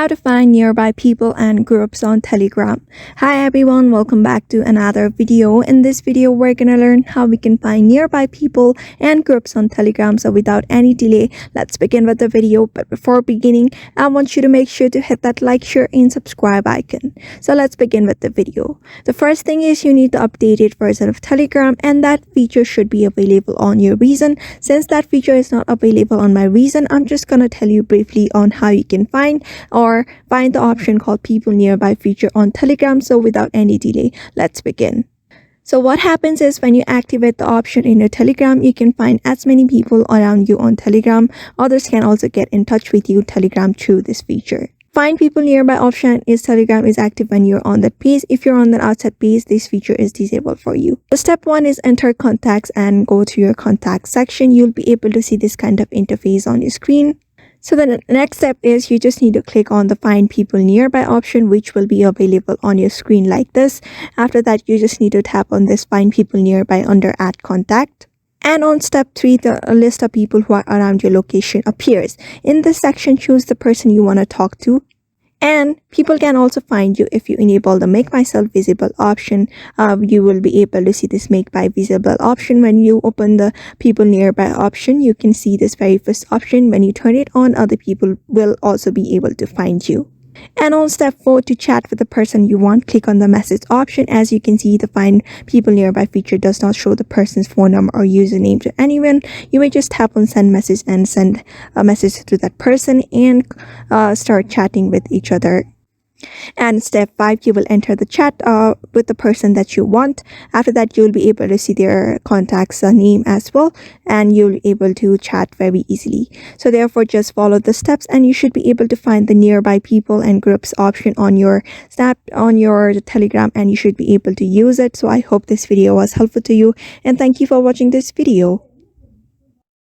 How to find nearby people and groups on Telegram. Hi everyone, welcome back to another video. In this video, we're gonna learn how we can find nearby people and groups on Telegram. So without any delay, let's begin with the video. But before beginning, I want you to make sure to hit that like, share, and subscribe icon. So let's begin with the video. The first thing is you need the updated version of Telegram, and that feature should be available on your Reason. Since that feature is not available on my Reason, I'm just gonna tell you briefly on how you can find the option called People Nearby feature on Telegram. So without any delay, let's begin. So what happens is when you activate the option in your Telegram, you can find as many people around you on Telegram. Others can also get in touch with you Telegram through this feature. Find people nearby option is Telegram is active when you're on that page. If you're on the outside page, this feature is disabled for you. So step 1 is enter contacts and go to your contact section. You'll be able to see this kind of interface on your screen. So the next step is you just need to click on the find people nearby option, which will be available on your screen like this. After that, you just need to tap on this find people nearby under add contact. And on step 3, the list of people who are around your location appears. In this section, choose the person you want to talk to. And people can also find you if you enable the make myself visible option. You will be able to see this make by visible option. When you open the people nearby option, you can see this very first option. When you turn it on, other people will also be able to find you. And on step 4, to chat with the person you want, click on the message option. As you can see, the find people nearby feature does not show the person's phone number or username to anyone. You may just tap on send message and send a message to that person and start chatting with each other. And step 5, you will enter the chat with the person that you want. After that, you'll be able to see their contact's name as well, and you'll be able to chat very easily. So therefore, just follow the steps and you should be able to find the nearby people and groups option on your Telegram, and you should be able to use it. So I hope this video was helpful to you, and thank you for watching this video.